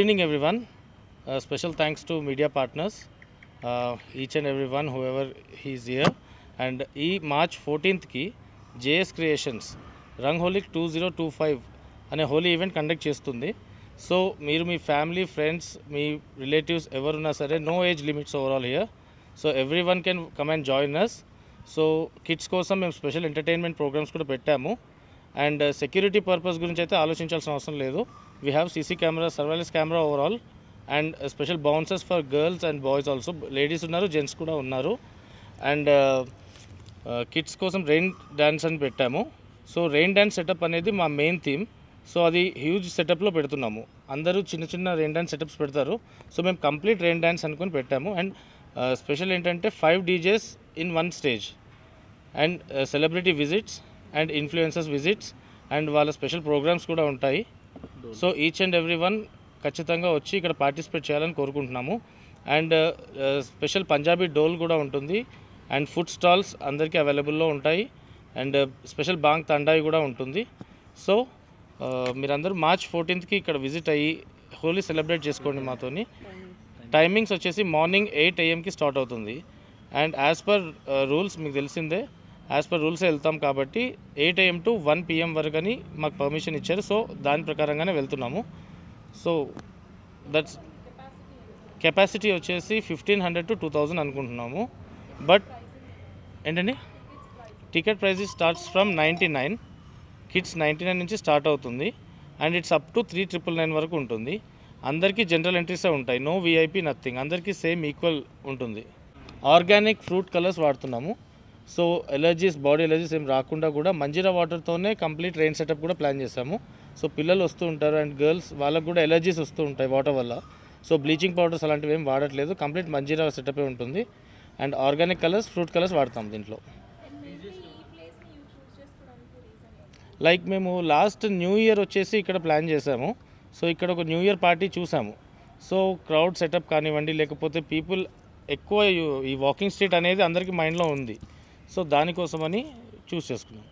Good evening everyone. Special thanks to media partners, each and everyone whoever is here. And March 14th ki JS Creations Rangholik 2025 అనే Holi event conduct చేస్తుంది. So మీరు మీ family friends మీ relatives ఎవరున్నా సరే no age limits overall here. So everyone can come and join us. So kids కోసం మేము special entertainment programmes కూడా పెట్టాము. అండ్ సెక్యూరిటీ పర్పస్ గురించి అయితే ఆలోచించాల్సిన అవసరం లేదు. We have CC camera, surveillance camera overall and special bouncers for girls and boys also. Ladies ఉన్నారు, జెంట్స్ కూడా ఉన్నారు. అండ్ కిడ్స్ కోసం రెయిన్ డ్యాన్స్ అని పెట్టాము. సో రెయిన్ డ్యాన్స్ సెటప్ అనేది మా మెయిన్ థీమ్. సో అది హ్యూజ్ సెటప్లో పెడుతున్నాము. అందరూ చిన్న చిన్న రెయిన్ డ్యాన్స్ సెటప్స్ పెడతారు. సో మేము కంప్లీట్ రెయిన్ డ్యాన్స్ అనుకొని పెట్టాము. అండ్ స్పెషల్ ఏంటంటే 5 DJs in 1 stage and celebrity visits and influencers visits and వాళ్ళ స్పెషల్ ప్రోగ్రామ్స్ కూడా ఉంటాయి. So each and every one ఖచ్చితంగా వచ్చి ఇక్కడ పార్టిసిపేట్ చేయాలని కోరుకుంటున్నాము. అండ్ స్పెషల్ పంజాబీ డోల్ కూడా ఉంటుంది. అండ్ ఫుడ్ స్టాల్స్ అందరికీ అవైలబుల్లో ఉంటాయి. అండ్ స్పెషల్ బాంగ్ తండాయి కూడా ఉంటుంది. సో మీరందరూ March 14th ఇక్కడ విజిట్ అయ్యి హోలీ సెలబ్రేట్ చేసుకోండి మాతోని. టైమింగ్స్ వచ్చేసి మార్నింగ్ 8 AM స్టార్ట్ అవుతుంది. అండ్ యాజ్ పర్ రూల్స్ మీకు తెలిసిందే, యాజ్ పర్ రూల్సే వెళ్తాం కాబట్టి 8 AM to 1 PM వరకు అని మాకు పర్మిషన్ ఇచ్చారు. సో దాని ప్రకారంగానే వెళ్తున్నాము. సో దట్స్ కెపాసిటీ వచ్చేసి 1500 to 2000 అనుకుంటున్నాము. బట్ ఏంటండి, ticket price starts from 99. Kids 99 నుంచి స్టార్ట్ అవుతుంది. అండ్ ఇట్స్ అప్ టు 3999 వరకు ఉంటుంది. అందరికీ జనరల్ ఎంట్రీసే ఉంటాయి. No VIP nothing. అందరికీ సేమ్ ఈక్వల్ ఉంటుంది. ఆర్గానిక్ ఫ్రూట్ కలర్స్ వాడుతున్నాము. సో ఎలర్జీస్, బాడీ ఎలర్జీస్ ఏం రాకుండా కూడా మంజీరా వాటర్తోనే కంప్లీట్ రెయిన్ సెటప్ కూడా ప్లాన్ చేసాము. సో పిల్లలు వస్తూ ఉంటారు అండ్ గర్ల్స్, వాళ్ళకు కూడా ఎలర్జీస్ వస్తూ ఉంటాయి వాటర్ వల్ల. సో బ్లీచింగ్ పౌడర్స్ అలాంటివి ఏం వాడట్లేదు. కంప్లీట్ మంజీరా సెటపే ఉంటుంది. And organic colours, fruit colours వాడతాం దీంట్లో. లైక్ మేము లాస్ట్ న్యూ ఇయర్ వచ్చేసి ఇక్కడ ప్లాన్ చేసాము. సో ఇక్కడ ఒక న్యూ ఇయర్ పార్టీ చూసాము. సో క్రౌడ్ సెటప్ కానివ్వండి, లేకపోతే పీపుల్ ఎక్కువ ఈ వాకింగ్ స్ట్రీట్ అనేది అందరికీ మైండ్లో ఉంది. సో దానికోసమని చూస్ చేసుకున్నాం.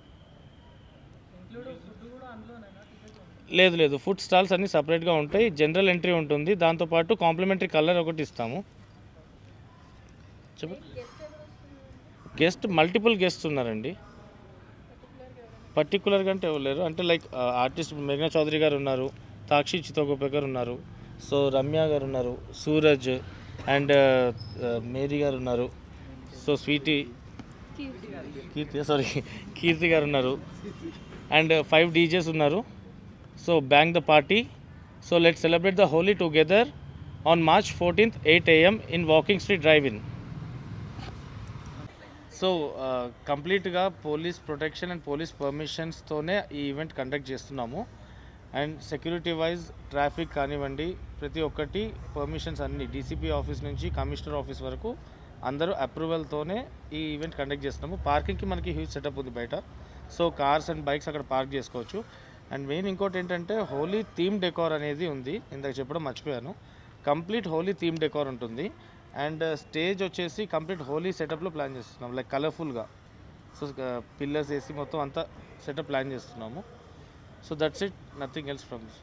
లేదు, ఫుడ్ స్టాల్స్ అన్నీ సపరేట్గా ఉంటాయి. జనరల్ ఎంట్రీ ఉంటుంది. దాంతోపాటు కాంప్లిమెంటరీ కలర్ ఒకటి ఇస్తాము. చెప్పు. గెస్ట్ మల్టిపుల్ గెస్ట్ ఉన్నారండి. పర్టికులర్గా అంటే ఎవరు లేరు. అంటే లైక్ ఆర్టిస్ట్ మేఘనా చౌదరి గారు ఉన్నారు, తాక్షి చితోగోపే గారు ఉన్నారు, సో రమ్య గారు ఉన్నారు, సూరజ్ అండ్ మేరీ గారు ఉన్నారు, సో కీర్తి గారు ఉన్నారు. అండ్ 5 DJs ఉన్నారు. So bang the party. So let's celebrate the Holi together on March 14th 8 AM in walking street drive in. So కంప్లీట్గా పోలీస్ ప్రొటెక్షన్ అండ్ పోలీస్ పర్మిషన్స్తోనే ఈ ఈవెంట్ కండక్ట్ చేస్తున్నాము. అండ్ సెక్యూరిటీ వైజ్ ట్రాఫిక్ కానివ్వండి, ప్రతి ఒక్కటి పర్మిషన్స్ అన్నీ DCP office నుంచి commissioner office వరకు అందరూ అప్రూవల్తోనే ఈ ఈవెంట్ కండక్ట్ చేస్తున్నాము. పార్కింగ్కి మనకి హ్యూజ్ సెటప్ ఉంది బయట. సో కార్స్ అండ్ బైక్స్ అక్కడ పార్క్ చేసుకోవచ్చు. అండ్ మెయిన్ ఇంకోటి ఏంటంటే హోలీ థీమ్ డెకార్ అనేది ఉంది. ఇందాక చెప్పడం మర్చిపోయాను. కంప్లీట్ హోలీ థీమ్ డెకార్ ఉంటుంది. అండ్ స్టేజ్ వచ్చేసి కంప్లీట్ హోలీ సెటప్లో ప్లాన్ చేస్తున్నాము, లైక్ కలర్ఫుల్గా. సో పిల్లర్స్ వేసి మొత్తం అంతా సెటప్ ప్లాన్ చేస్తున్నాము. So that's it, nothing else from this.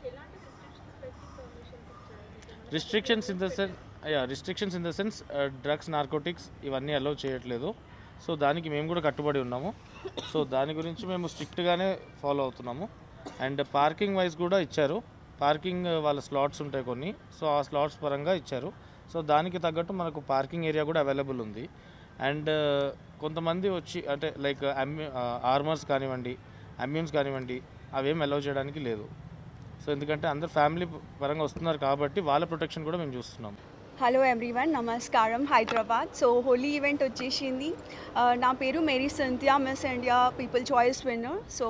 Restrictions in the sense drugs, narcotics ఇవన్నీ అలౌ చేయట్లేదు. సో దానికి మేము కూడా కట్టుబడి ఉన్నాము. సో దాని గురించి మేము స్ట్రిక్ట్గానే ఫాలో అవుతున్నాము. అండ్ పార్కింగ్ వైజ్ కూడా ఇచ్చారు. పార్కింగ్ వాళ్ళ స్లాట్స్ ఉంటాయి కొన్ని. సో ఆ స్లాట్స్ పరంగా ఇచ్చారు. సో దానికి తగ్గట్టు మనకు పార్కింగ్ ఏరియా కూడా అవైలబుల్ ఉంది. అండ్ కొంతమంది వచ్చి అంటే లైక్ ఆర్మర్స్ కానివ్వండి, అమ్యూన్స్ కానివ్వండి, అవేం అలౌ చేయడానికి లేదు. సో ఎందుకంటే అందరు ఫ్యామిలీ పరంగా వస్తున్నారు కాబట్టి వాళ్ళ ప్రొటెక్షన్ కూడా మేము చూస్తున్నాం. హలో ఎవ్రీవన్, నమస్కారం. హైదరాబాద్. సో హోలీ ఈవెంట్ వచ్చేసింది. నా పేరు Mary Cynthia, miss India people choice winner. So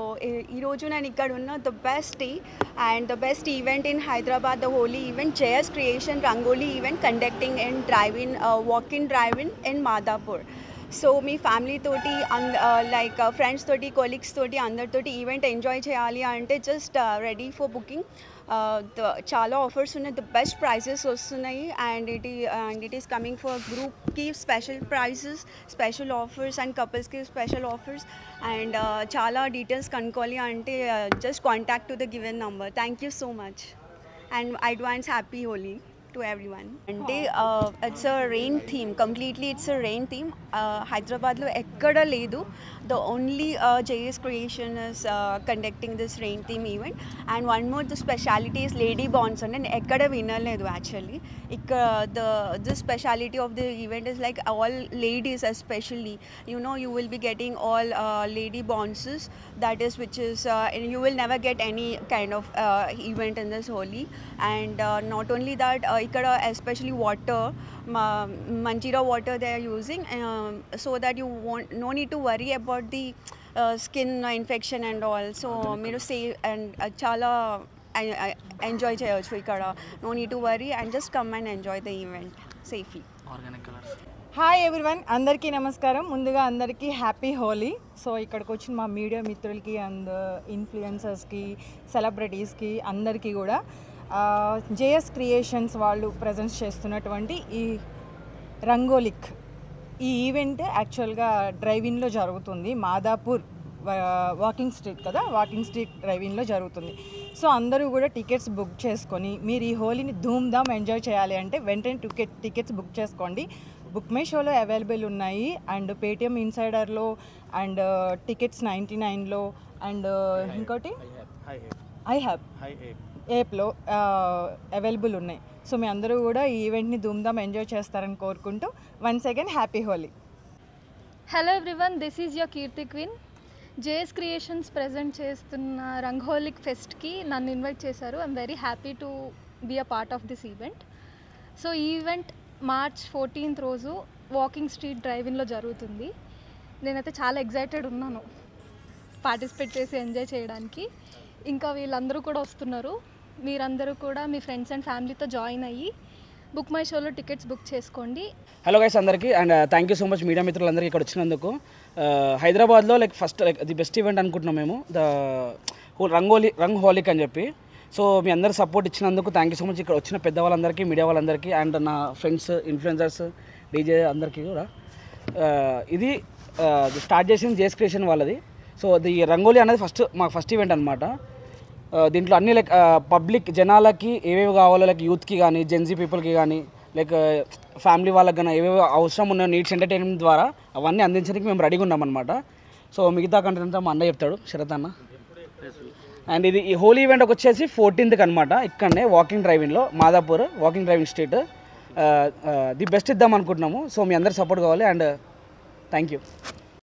ఈరోజు నేను ఇక్కడ ఉన్న the best day and the best event in Hyderabad, the Holi event JS Creation rangoli event conducting in drive in, walk in drive in in Madhapur. So మీ family తోటి like friends తోటి, colleagues తోటి అందరితోటి event enjoy చేయాలి అంటే జస్ట్ రెడీ ఫర్ బుకింగ్. చాలా ఆఫర్స్ ఉన్నాయి, the best prizes వస్తున్నాయి. And it is coming for గ్రూప్కి special prizes, special offers and కపుల్స్కి స్పెషల్ ఆఫర్స్. అండ్ చాలా డీటెయిల్స్ కనుక్కోవాలి అంటే just contact to the given number. Thank you so much. and advance happy Holi to everyone. And it's a rain theme, completely it's a rain theme. Hyderabad lo ekkada ledu, the only JS Creation is conducting this rain theme event. And one more, the speciality is lady bonds and ekkada vinaledu actually. The speciality of the event is like all ladies especially, you know, you will be getting all lady bonds, that is which is and you will never get any kind of event in this Holi. And not only that, ikkada especially water, manjira water they are using, so that you won't no need to worry about the skin infection and all. So మీరు save and చాలా enjoy చేయొచ్చు ఇక్కడ, no need to worry and just come and enjoy the event safely. Hi everyone, అందరికీ నమస్కారం. ముందుగా అందరికీ happy Holi. So ఇక్కడికి వచ్చిన మా మీడియా మిత్రులకి అండ్ ఇన్ఫ్లుయెన్సర్స్కి, సెలబ్రిటీస్కి అందరికీ కూడా జేఎస్ క్రియేషన్స్ వాళ్ళు ప్రజెంట్ చేస్తున్నటువంటి ఈ రంగోలిక్ ఈ ఈవెంట్ యాక్చువల్గా డ్రైవిన్లో జరుగుతుంది. మాదాపూర్ వాకింగ్ స్ట్రీట్ కదా, వాకింగ్ స్ట్రీట్ డ్రైవిన్లో జరుగుతుంది. సో అందరూ కూడా టికెట్స్ బుక్ చేసుకొని మీరు ఈ హోలీని ధూమ్ధామ్ ఎంజాయ్ చేయాలి అంటే వెంటనే టికెట్స్ బుక్ చేసుకోండి. బుక్ మై షోలో అవైలబుల్ ఉన్నాయి అండ్ పేటిఎం ఇన్సైడర్లో అండ్ టికెట్స్ 99లో అండ్ ఇంకోటి యాప్లో అవైలబుల్ ఉన్నాయి. సో మీ అందరూ కూడా ఈ ఈవెంట్ని ధూమ్ధామ్ ఎంజాయ్ చేస్తారని కోరుకుంటూ once again happy Holi. Hello everyone, this is your Keerthi queen. JS creations present చేస్తున్న రంగోలిక్ ఫెస్ట్కి నన్ను ఇన్వైట్ చేశారు. I'm very happy to be a part of this event. So ఈ ఈవెంట్ March 14th రోజు వాకింగ్ స్ట్రీట్ డ్రైవిన్లో జరుగుతుంది. నేనైతే చాలా ఎగ్జైటెడ్ ఉన్నాను పార్టిసిపేట్ చేసి ఎంజాయ్ చేయడానికి. ఇంకా వీళ్ళందరూ కూడా వస్తున్నారు. మీరందరూ కూడా మీ ఫ్రెండ్స్ అండ్ ఫ్యామిలీతో జాయిన్ అయ్యి బుక్ మై షోలో టికెట్స్ బుక్ చేసుకోండి. హలో గైస్ అందరికీ, and thank you so much media మిత్రులందరికీ ఇక్కడ వచ్చినందుకు. హైదరాబాద్లో ఫస్ట్ ది బెస్ట్ ఈవెంట్ అనుకుంటున్నాం మేము, ద రంగ్ హోలిక్ అని చెప్పి. సో మీ అందరూ సపోర్ట్ ఇచ్చినందుకు థ్యాంక్ యూ సో మచ్. ఇక్కడ వచ్చిన పెద్దవాళ్ళందరికీ, మీడియా వాళ్ళందరికీ అండ్ నా ఫ్రెండ్స్, ఇన్ఫ్లుయెన్సర్స్, డీజే అందరికీ కూడా. ఇది స్టార్ట్ చేసింది జేఎస్ క్రియేషన్ వాళ్ళది. సో ది రంగోలీ అనేది మాకు ఫస్ట్ ఈవెంట్ అనమాట. దీంట్లో అన్ని పబ్లిక్ జనాలకి ఏవేవి కావాలో, యూత్కి కానీ, జెన్జీ పీపుల్కి కానీ, ఫ్యామిలీ వాళ్ళకి కానీ ఏవేవి అవసరం ఉన్న నీడ్స్ ఎంటర్టైన్మెంట్ ద్వారా అవన్నీ అందించడానికి మేము రెడీగా ఉన్నామన్నమాట. సో మిగతా కంటెంట్ అంతా మా అన్న చెప్తాడు, శరత్ అన్న. అండ్ ఇది ఈ హోలీ ఈవెంట్ వచ్చేసి 14th అనమాట. ఇక్కడనే వాకింగ్ డ్రైవింగ్లో, Madhapur walking driving street the best ఇద్దాం అనుకుంటున్నాము. సో మీ అందరు సపోర్ట్ కావాలి అండ్ థ్యాంక్ యూ.